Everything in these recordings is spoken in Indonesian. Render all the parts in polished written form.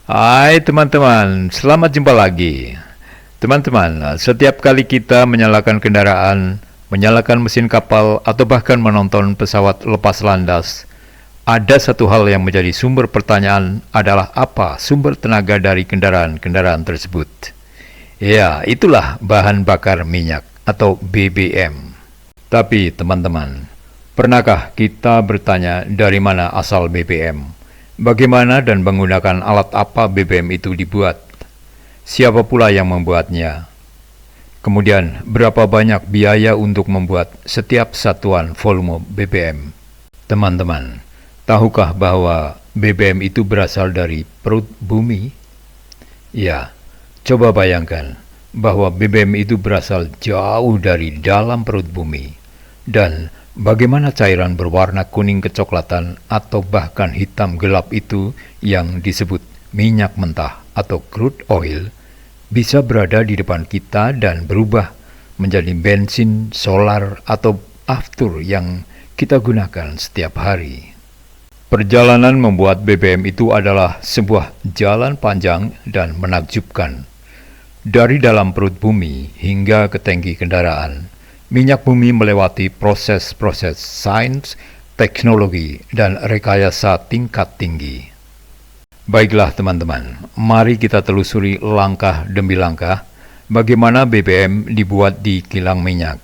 Hai teman-teman, selamat jumpa lagi. Teman-teman, setiap kali kita menyalakan kendaraan, menyalakan mesin kapal, atau bahkan menonton pesawat lepas landas, ada satu hal yang menjadi sumber pertanyaan adalah apa sumber tenaga dari kendaraan-kendaraan tersebut. Ya, itulah bahan bakar minyak atau BBM. Tapi teman-teman, pernahkah kita bertanya dari mana asal BBM? Bagaimana dan menggunakan alat apa BBM itu dibuat? Siapa pula yang membuatnya? Kemudian, berapa banyak biaya untuk membuat setiap satuan volume BBM? Teman-teman, tahukah bahwa BBM itu berasal dari perut bumi? Ya, coba bayangkan bahwa BBM itu berasal jauh dari dalam perut bumi. Dan bagaimana cairan berwarna kuning kecoklatan atau bahkan hitam gelap itu yang disebut minyak mentah atau crude oil bisa berada di depan kita dan berubah menjadi bensin, solar, atau aftur yang kita gunakan setiap hari. Perjalanan membuat BBM itu adalah sebuah jalan panjang dan menakjubkan. Dari dalam perut bumi hingga ke tangki kendaraan, minyak bumi melewati proses-proses sains, teknologi, dan rekayasa tingkat tinggi. Baiklah teman-teman, mari kita telusuri langkah demi langkah bagaimana BBM dibuat di kilang minyak.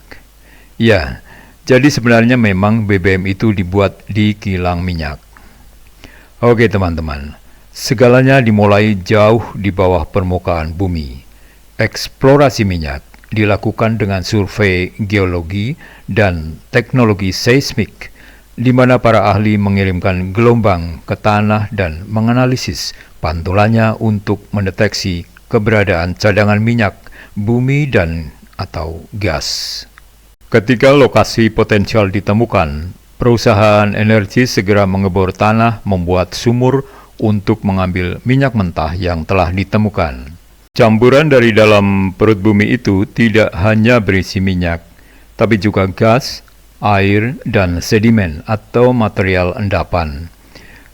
Ya, jadi sebenarnya memang BBM itu dibuat di kilang minyak. Oke teman-teman, segalanya dimulai jauh di bawah permukaan bumi. Eksplorasi minyak dilakukan dengan survei geologi dan teknologi seismik, di mana para ahli mengirimkan gelombang ke tanah dan menganalisis pantulannya untuk mendeteksi keberadaan cadangan minyak, bumi, dan atau gas. Ketika lokasi potensial ditemukan, perusahaan energi segera mengebor tanah membuat sumur untuk mengambil minyak mentah yang telah ditemukan. Campuran dari dalam perut bumi itu tidak hanya berisi minyak, tapi juga gas, air, dan sedimen atau material endapan.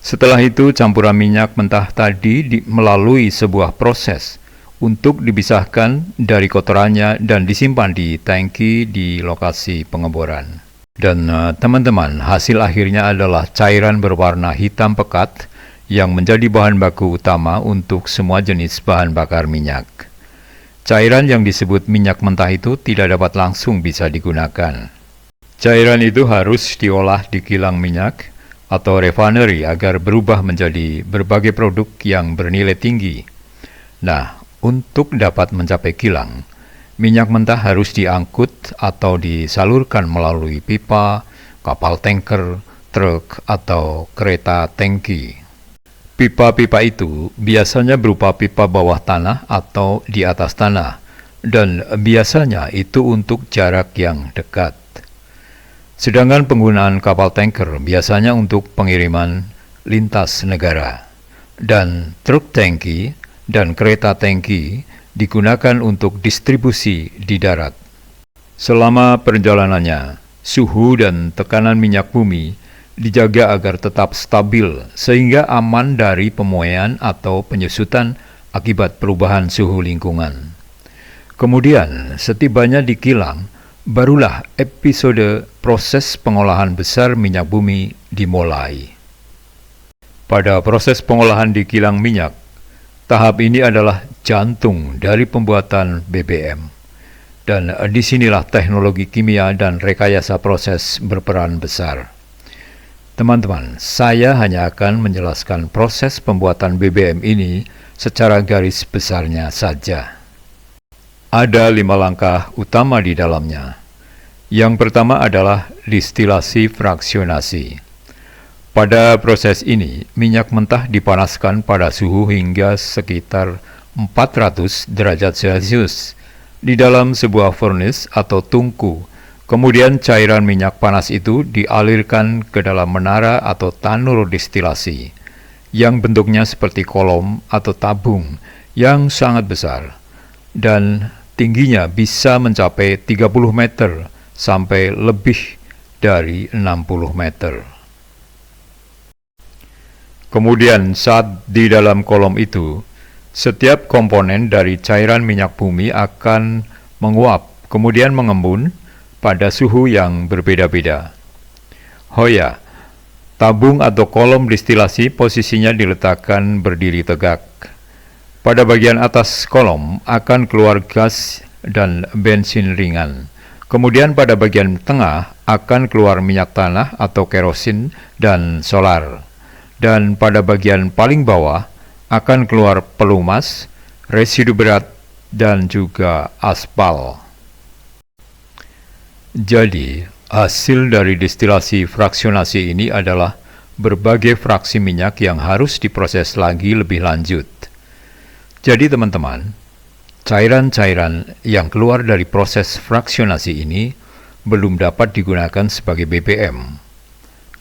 Setelah itu, campuran minyak mentah tadi melalui sebuah proses untuk dipisahkan dari kotorannya dan disimpan di tangki di lokasi pengeboran. Dan teman-teman, hasil akhirnya adalah cairan berwarna hitam pekat yang menjadi bahan baku utama untuk semua jenis bahan bakar minyak. Cairan yang disebut minyak mentah itu tidak dapat langsung bisa digunakan. Cairan itu harus diolah di kilang minyak atau refinery agar berubah menjadi berbagai produk yang bernilai tinggi. Nah, untuk dapat mencapai kilang, minyak mentah harus diangkut atau disalurkan melalui pipa, kapal tanker, truk, atau kereta tangki. Pipa-pipa itu biasanya berupa pipa bawah tanah atau di atas tanah, dan biasanya itu untuk jarak yang dekat. Sedangkan penggunaan kapal tanker biasanya untuk pengiriman lintas negara, dan truk tangki dan kereta tangki digunakan untuk distribusi di darat. Selama perjalanannya, suhu dan tekanan minyak bumi dijaga agar tetap stabil sehingga aman dari pemuaian atau penyusutan akibat perubahan suhu lingkungan. Kemudian, setibanya di kilang, barulah episode proses pengolahan besar minyak bumi dimulai. Pada proses pengolahan di kilang minyak, tahap ini adalah jantung dari pembuatan BBM. Dan disinilah teknologi kimia dan rekayasa proses berperan besar. Teman-teman, saya hanya akan menjelaskan proses pembuatan BBM ini secara garis besarnya saja. Ada 5 langkah utama di dalamnya. Yang pertama adalah distilasi fraksionasi. Pada proses ini, minyak mentah dipanaskan pada suhu hingga sekitar 400 derajat Celcius di dalam sebuah furnace atau tungku. Kemudian cairan minyak panas itu dialirkan ke dalam menara atau tanur distilasi, yang bentuknya seperti kolom atau tabung yang sangat besar, dan tingginya bisa mencapai 30 meter sampai lebih dari 60 meter. Kemudian saat di dalam kolom itu, setiap komponen dari cairan minyak bumi akan menguap, kemudian mengembun pada suhu yang berbeda-beda. Oh ya, tabung atau kolom distilasi posisinya diletakkan berdiri tegak. Pada bagian atas kolom akan keluar gas dan bensin ringan. Kemudian pada bagian tengah akan keluar minyak tanah atau kerosin dan solar. Dan pada bagian paling bawah akan keluar pelumas, residu berat, dan juga aspal. Jadi, hasil dari destilasi fraksionasi ini adalah berbagai fraksi minyak yang harus diproses lagi lebih lanjut. Jadi teman-teman, cairan-cairan yang keluar dari proses fraksionasi ini belum dapat digunakan sebagai BBM,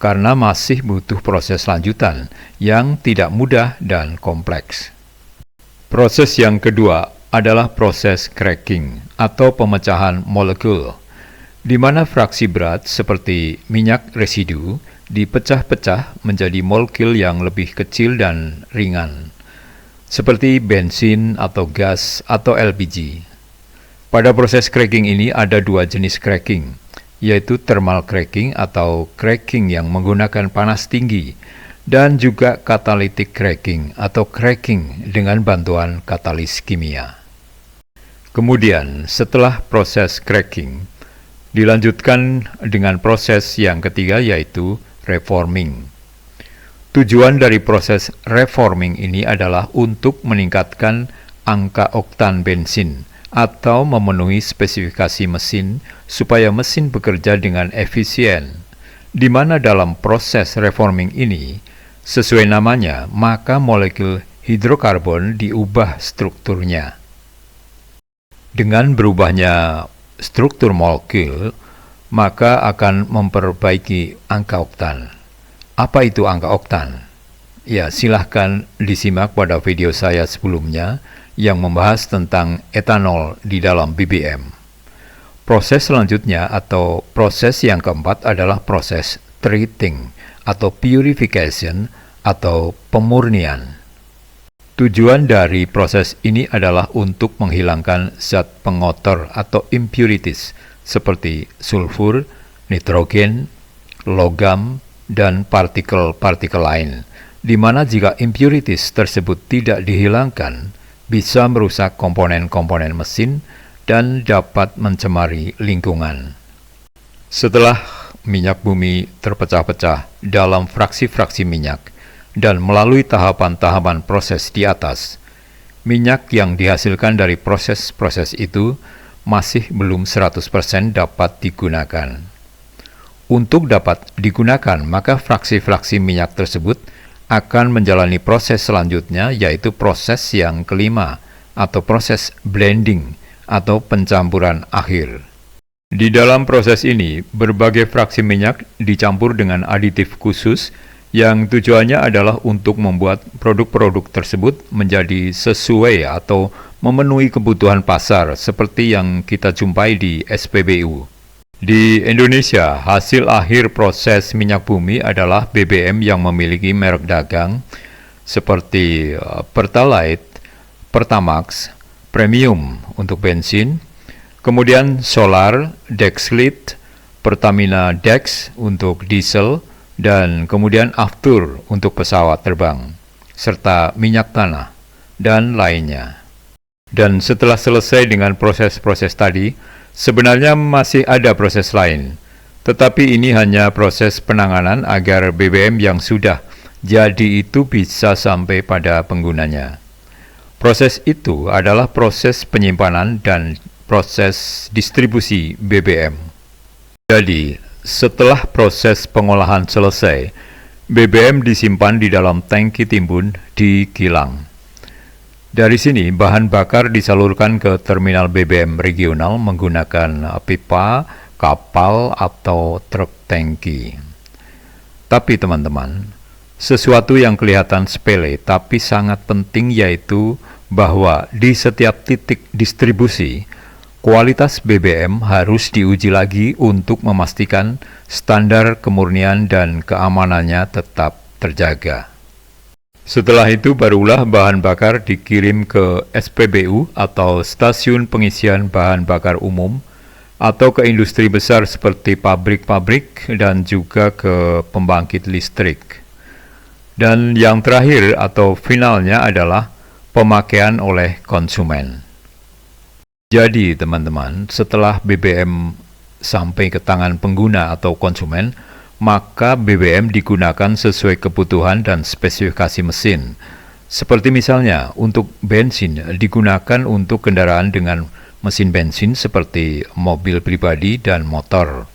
karena masih butuh proses lanjutan yang tidak mudah dan kompleks. Proses yang kedua adalah proses cracking atau pemecahan molekul, di mana fraksi berat seperti minyak residu dipecah-pecah menjadi molekul yang lebih kecil dan ringan, seperti bensin atau gas atau LPG. Pada proses cracking ini ada dua jenis cracking, yaitu thermal cracking atau cracking yang menggunakan panas tinggi, dan juga catalytic cracking atau cracking dengan bantuan katalis kimia. Kemudian setelah proses cracking, dilanjutkan dengan proses yang ketiga yaitu reforming. Tujuan dari proses reforming ini adalah untuk meningkatkan angka oktan bensin atau memenuhi spesifikasi mesin supaya mesin bekerja dengan efisien, di mana dalam proses reforming ini, sesuai namanya, maka molekul hidrokarbon diubah strukturnya. Dengan berubahnya struktur molekul, maka akan memperbaiki angka oktan. Apa itu angka oktan? Ya, silahkan disimak pada video saya sebelumnya yang membahas tentang etanol di dalam BBM. Proses selanjutnya atau proses yang keempat adalah proses treating atau purification atau pemurnian. Tujuan dari proses ini adalah untuk menghilangkan zat pengotor atau impurities seperti sulfur, nitrogen, logam, dan partikel-partikel lain, di mana jika impurities tersebut tidak dihilangkan, bisa merusak komponen-komponen mesin dan dapat mencemari lingkungan. Setelah minyak bumi terpecah-pecah dalam fraksi-fraksi minyak dan melalui tahapan-tahapan proses di atas, minyak yang dihasilkan dari proses-proses itu masih belum 100% dapat digunakan. Untuk dapat digunakan, maka fraksi-fraksi minyak tersebut akan menjalani proses selanjutnya, yaitu proses yang kelima atau proses blending atau pencampuran akhir. Di dalam proses ini, berbagai fraksi minyak dicampur dengan aditif khusus yang tujuannya adalah untuk membuat produk-produk tersebut menjadi sesuai atau memenuhi kebutuhan pasar seperti yang kita jumpai di SPBU. Di Indonesia, hasil akhir proses minyak bumi adalah BBM yang memiliki merek dagang seperti Pertalite, Pertamax, Premium untuk bensin, kemudian Solar, Dexlit, Pertamina Dex untuk diesel, dan kemudian Aftur untuk pesawat terbang, serta minyak tanah, dan lainnya. Dan setelah selesai dengan proses-proses tadi, sebenarnya masih ada proses lain, tetapi ini hanya proses penanganan agar BBM yang sudah jadi itu bisa sampai pada penggunanya. Proses itu adalah proses penyimpanan dan proses distribusi BBM. Jadi, setelah proses pengolahan selesai, BBM disimpan di dalam tangki timbun di kilang. Dari sini, bahan bakar disalurkan ke terminal BBM regional menggunakan pipa, kapal, atau truk tangki. Tapi teman-teman, sesuatu yang kelihatan sepele tapi sangat penting yaitu bahwa di setiap titik distribusi, kualitas BBM harus diuji lagi untuk memastikan standar kemurnian dan keamanannya tetap terjaga. Setelah itu barulah bahan bakar dikirim ke SPBU atau Stasiun Pengisian Bahan Bakar Umum atau ke industri besar seperti pabrik-pabrik dan juga ke pembangkit listrik. Dan yang terakhir atau finalnya adalah pemakaian oleh konsumen. Jadi teman-teman, setelah BBM sampai ke tangan pengguna atau konsumen, maka BBM digunakan sesuai kebutuhan dan spesifikasi mesin. Seperti misalnya, untuk bensin digunakan untuk kendaraan dengan mesin bensin seperti mobil pribadi dan motor.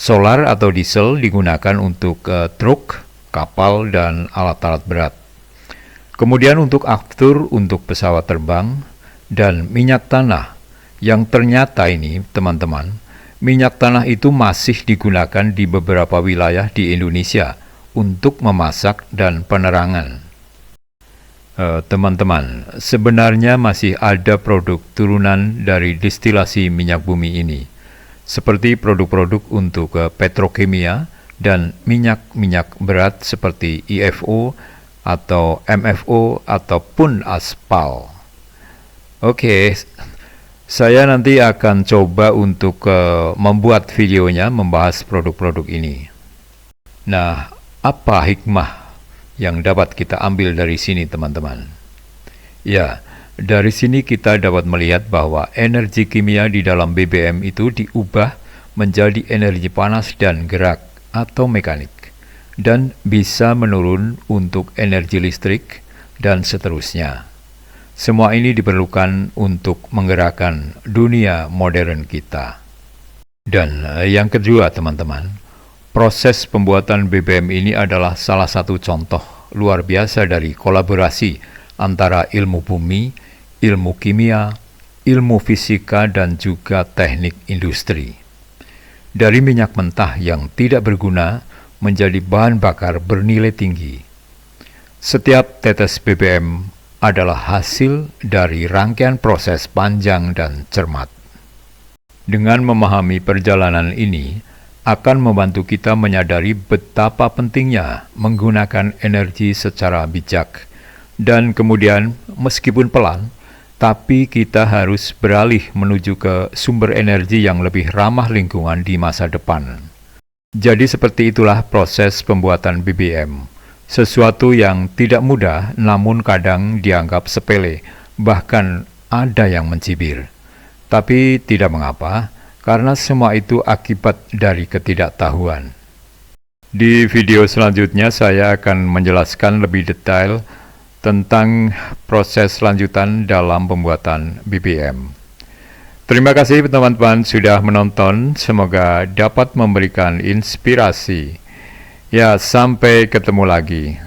Solar atau diesel digunakan untuk truk, kapal, dan alat-alat berat. Kemudian untuk aftur untuk pesawat terbang, dan minyak tanah, yang ternyata ini teman-teman, minyak tanah itu masih digunakan di beberapa wilayah di Indonesia untuk memasak dan penerangan. Teman-teman, sebenarnya masih ada produk turunan dari distilasi minyak bumi ini, seperti produk-produk untuk petrokimia dan minyak-minyak berat seperti IFO atau MFO ataupun aspal. Oke, saya nanti akan coba untuk membuat videonya membahas produk-produk ini. Nah, apa hikmah yang dapat kita ambil dari sini, teman-teman? Ya, dari sini kita dapat melihat bahwa energi kimia di dalam BBM itu diubah menjadi energi panas dan gerak atau mekanik, dan bisa menurun untuk energi listrik, dan seterusnya. Semua ini diperlukan untuk menggerakkan dunia modern kita. Dan yang kedua, teman-teman, proses pembuatan BBM ini adalah salah satu contoh luar biasa dari kolaborasi antara ilmu bumi, ilmu kimia, ilmu fisika, dan juga teknik industri. Dari minyak mentah yang tidak berguna menjadi bahan bakar bernilai tinggi. Setiap tetes BBM adalah hasil dari rangkaian proses panjang dan cermat. Dengan memahami perjalanan ini, akan membantu kita menyadari betapa pentingnya menggunakan energi secara bijak. Dan kemudian, meskipun pelan, tapi kita harus beralih menuju ke sumber energi yang lebih ramah lingkungan di masa depan. Jadi seperti itulah proses pembuatan BBM. Sesuatu yang tidak mudah namun kadang dianggap sepele, bahkan ada yang mencibir. Tapi tidak mengapa, karena semua itu akibat dari ketidaktahuan. Di video selanjutnya saya akan menjelaskan lebih detail tentang proses lanjutan dalam pembuatan BBM. Terima kasih teman-teman sudah menonton, semoga dapat memberikan inspirasi. Ya, sampai ketemu lagi.